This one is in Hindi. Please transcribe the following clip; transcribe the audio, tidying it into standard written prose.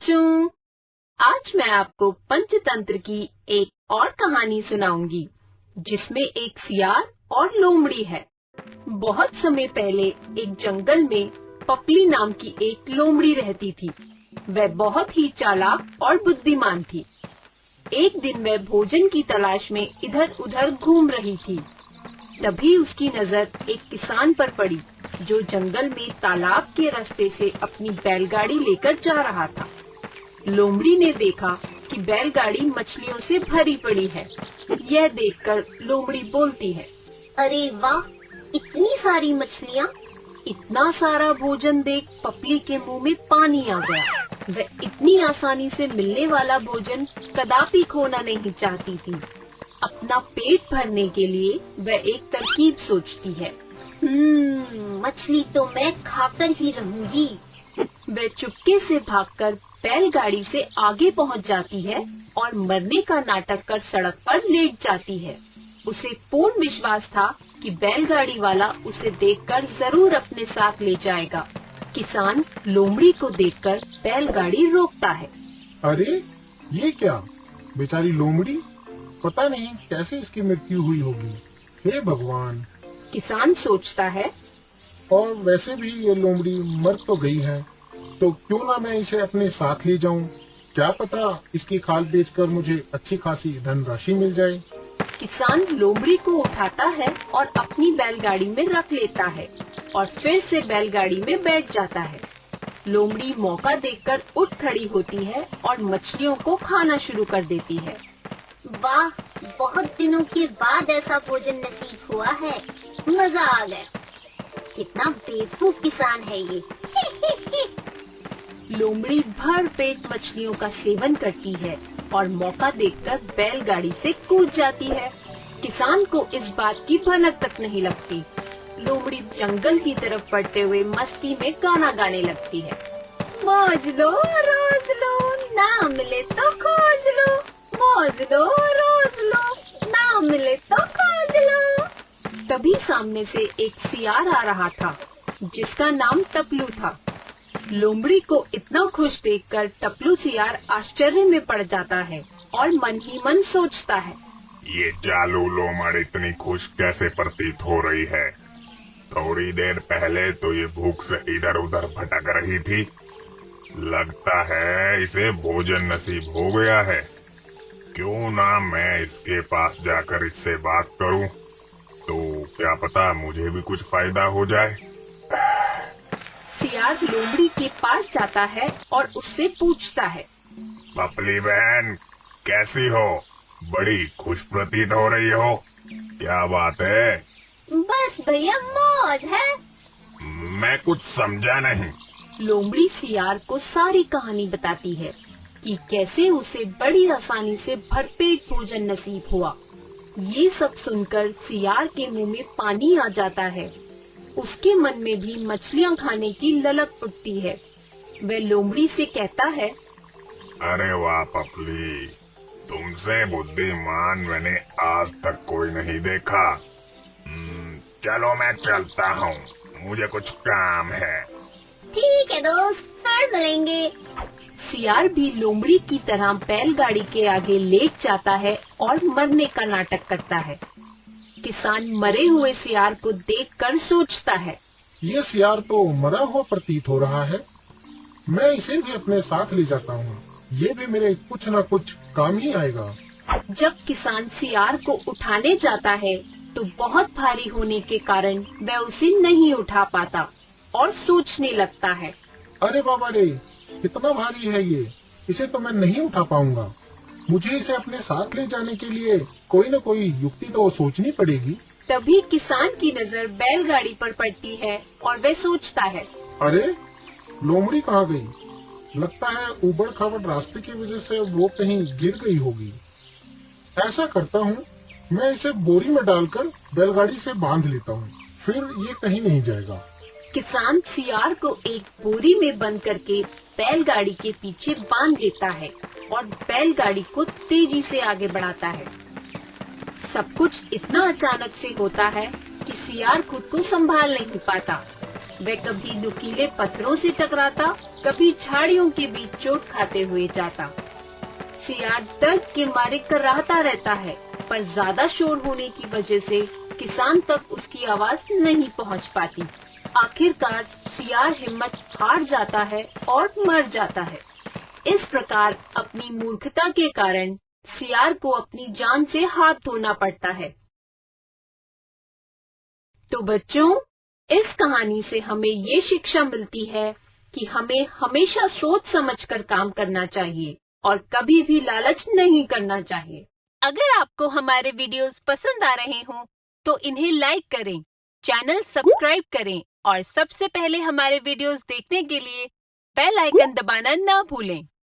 बच्चों, आज मैं आपको पंचतंत्र की एक और कहानी सुनाऊंगी जिसमें एक सियार और लोमड़ी है। बहुत समय पहले एक जंगल में पपली नाम की एक लोमड़ी रहती थी। वह बहुत ही चालाक और बुद्धिमान थी। एक दिन वह भोजन की तलाश में इधर उधर घूम रही थी। तभी उसकी नजर एक किसान पर पड़ी जो जंगल में तालाब के रास्ते से अपनी बैलगाड़ी लेकर जा रहा था। लोमड़ी ने देखा कि बैलगाड़ी मछलियों से भरी पड़ी है। यह देखकर लोमड़ी बोलती है, अरे वाह, इतनी सारी मछलियाँ। इतना सारा भोजन देख पपली के मुंह में पानी आ गया। वह इतनी आसानी से मिलने वाला भोजन कदापि खोना नहीं चाहती थी। अपना पेट भरने के लिए वह एक तरकीब सोचती है। मछली तो मैं खाकर ही रहूंगी। वह चुपके से भागकर बैलगाड़ी से आगे पहुंच जाती है और मरने का नाटक कर सड़क पर लेट जाती है। उसे पूर्ण विश्वास था कि बैलगाड़ी वाला उसे देखकर जरूर अपने साथ ले जाएगा। किसान लोमड़ी को देखकर बैलगाड़ी रोकता है। अरे ये क्या, बेचारी लोमड़ी, पता नहीं कैसे इसकी मृत्यु हुई होगी। हे भगवान, किसान सोचता है। और वैसे भी ये लोमड़ी मर तो गई है, तो क्यों ना मैं इसे अपने साथ ले जाऊं। क्या पता इसकी खाल बेचकर मुझे अच्छी खासी धनराशि मिल जाए। किसान लोमड़ी को उठाता है और अपनी बैलगाड़ी में रख लेता है और फिर से बैलगाड़ी में बैठ जाता है। लोमड़ी मौका देखकर उठ खड़ी होती है और मछलियों को खाना शुरू कर देती है। वाह, बहुत दिनों के बाद ऐसा भोजन नसीब हुआ है। मजा आ गया। कितना बेवकूफ किसान है ये। लोमड़ी भर पेट मछलियों का सेवन करती है और मौका देखकर बैलगाड़ी से कूद जाती है। किसान को इस बात की भनक तक नहीं लगती। लोमड़ी जंगल की तरफ बढ़ते हुए मस्ती में गाना गाने लगती है। मौज लो रोज लो, ना मिले तो खोज लो। मौज लो रोज लो, ना मिले तो खोज लो। तभी सामने से एक सियार आ रहा था जिसका नाम टपलू था। लोमड़ी को इतना खुश देखकर टपलू सियार आश्चर्य में पड़ जाता है और मन ही मन सोचता है, ये चालू लोमड़ इतनी खुश कैसे प्रतीत हो रही है। थोड़ी देर पहले तो ये भूख से इधर उधर भटक रही थी। लगता है इसे भोजन नसीब हो गया है। क्यों ना मैं इसके पास जाकर इससे बात करूं, तो क्या पता मुझे भी कुछ फायदा हो जाए। सियार लोमड़ी के पास जाता है और उससे पूछता है, पपली बहन, कैसी हो? बड़ी खुश प्रतीत हो रही हो। क्या बात है? बस भैया, मौज है। मैं कुछ समझा नहीं। लोमड़ी सियार को सारी कहानी बताती है कि कैसे उसे बड़ी आसानी से भरपेट भोजन नसीब हुआ। ये सब सुनकर सियार के मुंह में पानी आ जाता है। उसके मन में भी मछलियाँ खाने की ललक उठती है। वह लोमड़ी से कहता है, अरे वाह पपली, तुमसे बुद्धिमान मैंने आज तक कोई नहीं देखा। चलो मैं चलता हूँ, मुझे कुछ काम है। ठीक है दोस्त, फिर मिलेंगे। सियार भी लोमड़ी की तरह बैलगाड़ी के आगे लेट जाता है और मरने का नाटक करता है। किसान मरे हुए सियार को देखकर सोचता है, ये सियार तो मरा हुआ प्रतीत हो रहा है। मैं इसे भी अपने साथ ले जाता हूँ। ये भी मेरे कुछ न कुछ काम ही आएगा। जब किसान सियार को उठाने जाता है तो बहुत भारी होने के कारण वह उसे नहीं उठा पाता और सोचने लगता है, अरे बाबा रे, कितना भारी है ये, इसे तो मैं नहीं उठा पाऊंगा। मुझे इसे अपने साथ ले जाने के लिए कोई न कोई युक्ति तो सोचनी पड़ेगी। तभी किसान की नजर बैलगाड़ी पर पड़ती है और वह सोचता है, अरे लोमड़ी कहाँ गई? लगता है ऊबड़ खाबड़ रास्ते की वजह से वो कहीं गिर गई होगी। ऐसा करता हूँ, मैं इसे बोरी में डालकर बैलगाड़ी से बांध लेता हूँ, फिर ये कहीं नहीं जाएगा। किसान सियार को एक बोरी में बंद करके बैलगाड़ी के पीछे बांध देता है और बैलगाड़ी को तेजी से आगे बढ़ाता है। सब कुछ इतना अचानक से होता है कि सियार खुद को संभाल नहीं पाता। वह कभी नुकीले पत्थरों से टकराता, कभी झाड़ियों के बीच चोट खाते हुए जाता। सियार दर्द के मारे कराहता रहता है, पर ज्यादा शोर होने की वजह से किसान तक उसकी आवाज नहीं पहुंच पाती। आखिरकार सियार हिम्मत हार जाता है और मर जाता है। इस प्रकार अपनी मूर्खता के कारण सियार को अपनी जान से हाथ धोना पड़ता है। तो बच्चों, इस कहानी से हमें ये शिक्षा मिलती है कि हमें हमेशा सोच समझकर काम करना चाहिए और कभी भी लालच नहीं करना चाहिए। अगर आपको हमारे वीडियोस पसंद आ रहे हों, तो इन्हें लाइक करें, चैनल सब्सक्राइब करें और सबसे पहले हमारे वीडियोस देखने के लिए बेल आइकन दबाना ना भूलें।